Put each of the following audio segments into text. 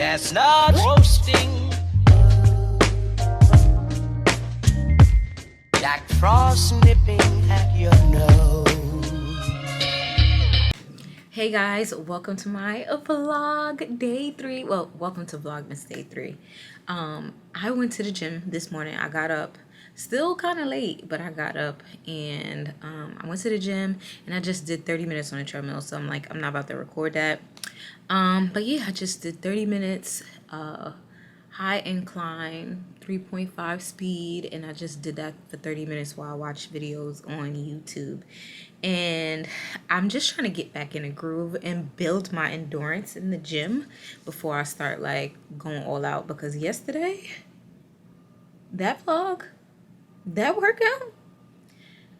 chestnut roasting, Jack Frost nipping at your nose. Hey guys, welcome to my vlog day 3. Well, welcome to Vlogmas day 3. I went to the gym this morning. I got up still kind of late, but I got up and I went to the gym and I just did 30 minutes on the treadmill. So I'm like, I'm not about to record that. But yeah, I just did 30 minutes, high incline, 3.5 speed, and I just did that for 30 minutes while I watched videos on YouTube. And I'm just trying to get back in a groove and build my endurance in the gym before I start like going all out, because yesterday, that vlog, that workout,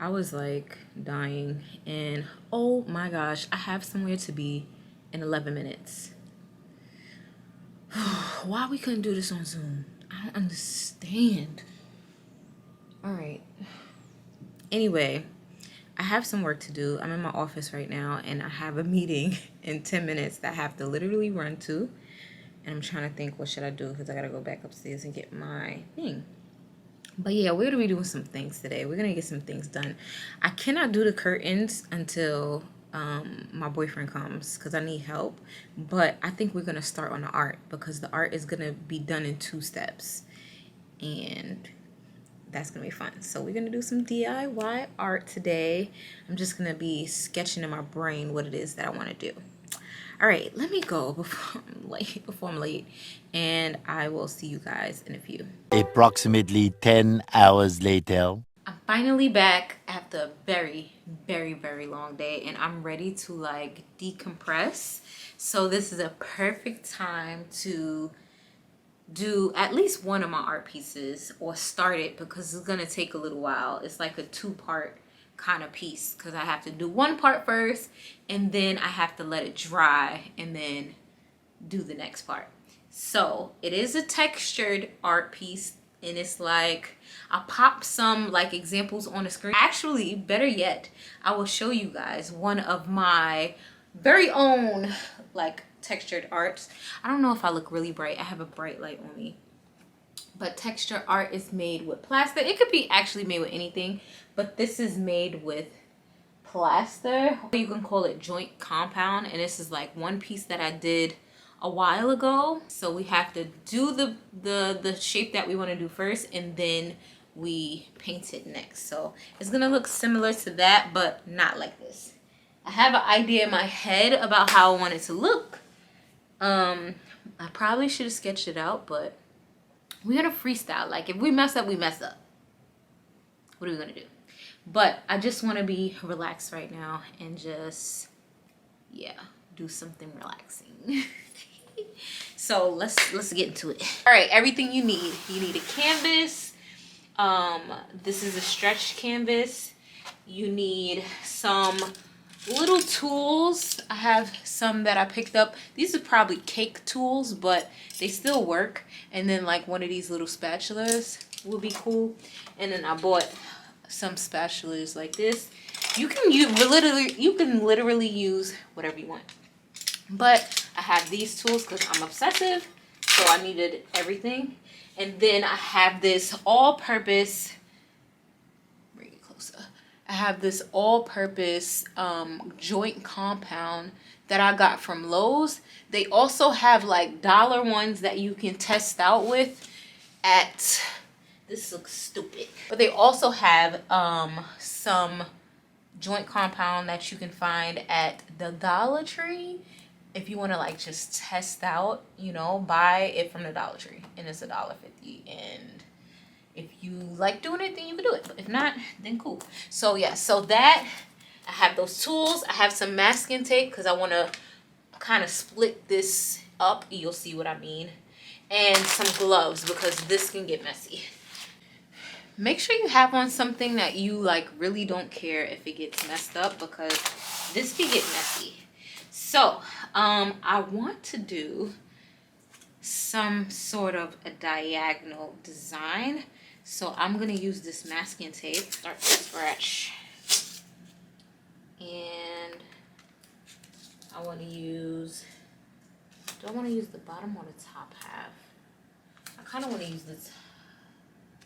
I was like dying. And oh my gosh, I have somewhere to be in 11 minutes. Why we couldn't do this on Zoom? I don't understand. All right. Anyway, I have some work to do. I'm in my office right now and I have a meeting in 10 minutes that I have to literally run to. And I'm trying to think, what should I do? Because I got to go back upstairs and get my thing. But yeah, we're going to be doing some things today. We're going to get some things done. I cannot do the curtains until my boyfriend comes because I need help. But I think we're going to start on the art because the art is going to be done in 2 steps. And that's going to be fun. So we're going to do some DIY art today. I'm just going to be sketching in my brain what it is that I want to do. All right, let me go before I'm late, and I will see you guys in a few. Approximately 10 hours later. I'm finally back after a very, very, very long day, and I'm ready to like decompress. So this is a perfect time to do at least one of my art pieces or start it because it's gonna take a little while. It's like a 2-part kind of piece because I have to do one part first and then I have to let it dry and then do the next part. So it is a textured art piece and it's like I'll pop some like examples on the screen. Actually, better yet, I will show you guys one of my very own like textured arts. I don't know if I look really bright. I have a bright light on me. But texture art is made with plaster. It could be actually made with anything, but this is made with plaster. You can call it joint compound, and this is like one piece that I did a while ago. So we have to do the shape that we want to do first, and then we paint it next. So it's gonna look similar to that, but not like this. I have an idea in my head about how I want it to look. I probably should have sketched it out, but we're gonna freestyle. Like if we mess up, we mess up. What are we gonna do? But I just want to be relaxed right now and just, yeah, do something relaxing. So let's get into it. All right, everything you need. You need a canvas. This is a stretch canvas. You need some little tools. I have some that I picked up. These are probably cake tools, but they still work. And then like one of these little spatulas would be cool. And then I bought some spatulas like this. You can literally use whatever you want. But I have these tools because I'm obsessive, so I needed everything. And then I have this all-purpose, bring it closer. I have this all-purpose joint compound that I got from Lowe's. They also have like dollar ones that you can test out with at, this looks stupid, but they also have some joint compound that you can find at the Dollar Tree if you want to like just test out, you know, buy it from the Dollar Tree, and it's $1.50. And if you like doing it, then you can do it. But if not, then cool. So yeah, so that, I have those tools. I have some masking tape because I want to kind of split this up. You'll see what I mean. And some gloves because this can get messy. Make sure you have on something that you like really don't care if it gets messed up, because this can get messy. So I want to do some sort of a diagonal design. So I'm going to use this masking tape, start from scratch. And I want to use Do I want to use the bottom or the top half? I kind of want to use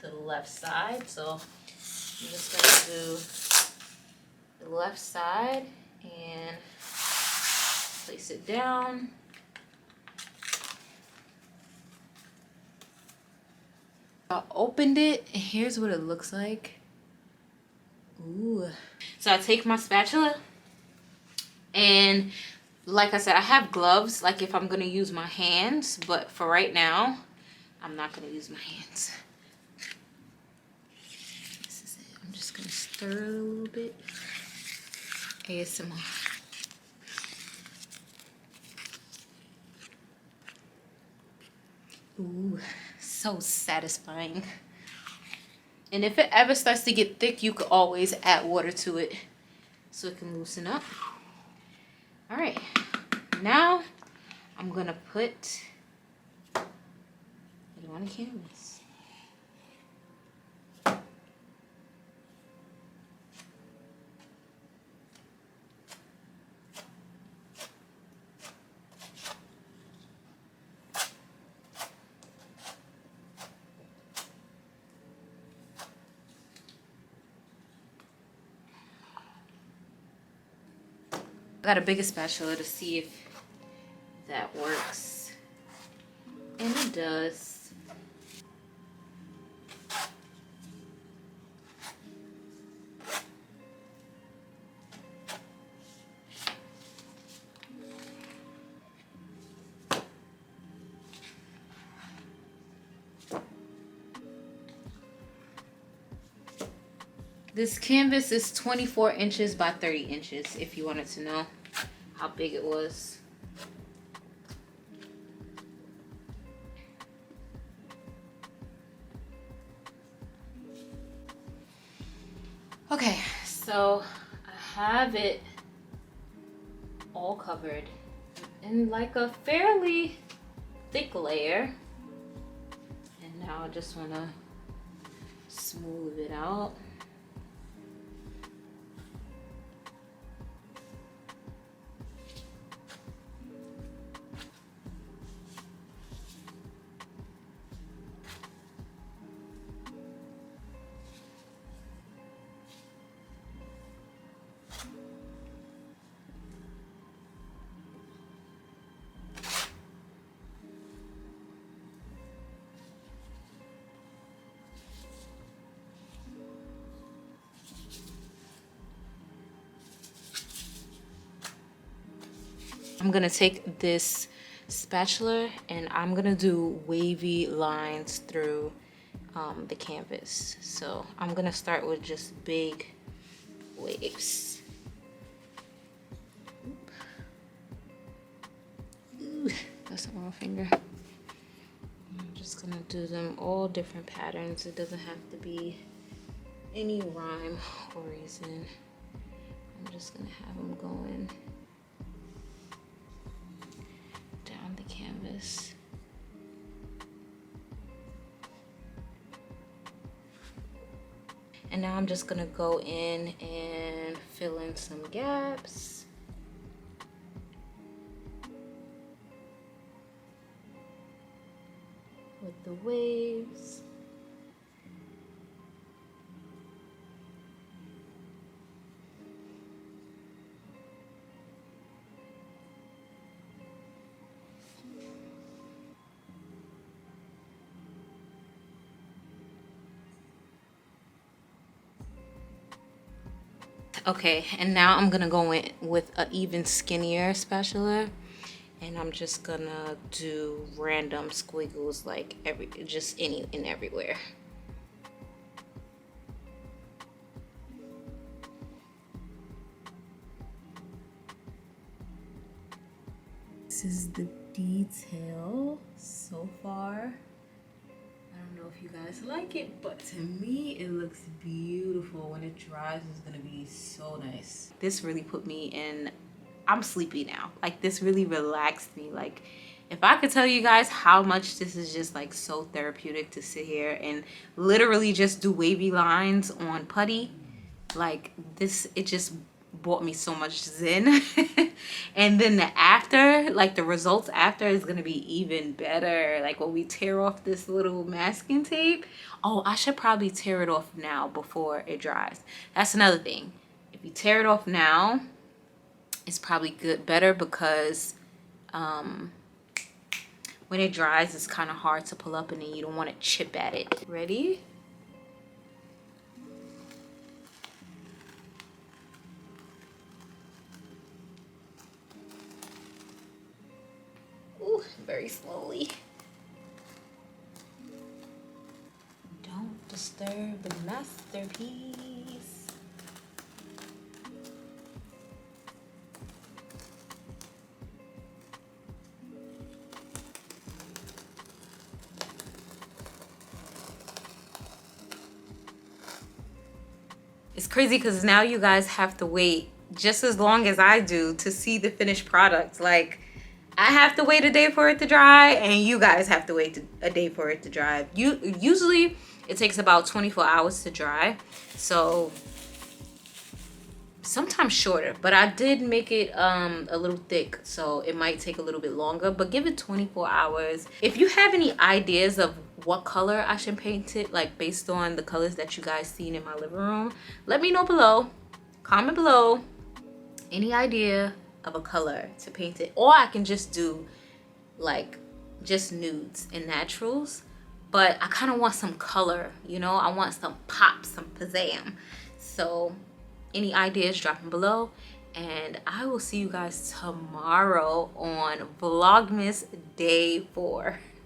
the left side, so I'm just going to do the left side and place it down. I opened it and here's what it looks like. Ooh. So I take my spatula and like I said, I have gloves like if I'm gonna use my hands, but for right now I'm not gonna use my hands. This is it. I'm just gonna stir it a little bit. ASMR. Ooh, so satisfying. And if it ever starts to get thick, you could always add water to it so it can loosen up. All right, now I'm gonna put it on the canvas. I got a bigger spatula to see if that works. And it does. This canvas is 24 inches by 30 inches, if you wanted to know how big it was. Okay, so I have it all covered in like a fairly thick layer. And now I just want to smooth it out. I'm gonna take this spatula and I'm gonna do wavy lines through the canvas. So I'm gonna start with just big waves. Ooh, that's the wrong finger. I'm just gonna do them all different patterns. It doesn't have to be any rhyme or reason. I'm just gonna have them going down the canvas. And now I'm just gonna go in and fill in some gaps. With the waves. Okay, and now I'm gonna go in with an even skinnier spatula, and I'm just gonna do random squiggles like just any and everywhere. This is the detail so far. I don't know if you guys like it, but to me it looks beautiful. When it dries, it's gonna be so nice. This really put me in, I'm sleepy now. Like, this really relaxed me. Like, if I could tell you guys how much this is just like so therapeutic to sit here and literally just do wavy lines on putty, like this, it just brought me so much zen. And then the after, like the results after, is gonna be even better. Like when we tear off this little masking tape. Oh, I should probably tear it off now before it dries. That's another thing. If you tear it off now, it's probably better, because when it dries, it's kind of hard to pull up, and then you don't want to chip at it. Ready? Ooh, very slowly. Don't disturb the masterpiece. It's crazy because now you guys have to wait just as long as I do to see the finished product. Like, I have to wait a day for it to dry, and you guys have to wait a day for it to dry. Usually it takes about 24 hours to dry, so sometimes shorter, but I did make it a little thick, so it might take a little bit longer, but give it 24 hours. If you have any ideas of what color I should paint it, like based on the colors that you guys seen in my living room, let me know below. Comment below any idea of a color to paint it, or I can just do like just nudes and naturals, but I kind of want some color, you know. I want some pop, some pizzazz. So any ideas, drop them below, and I will see you guys tomorrow on Vlogmas day 4.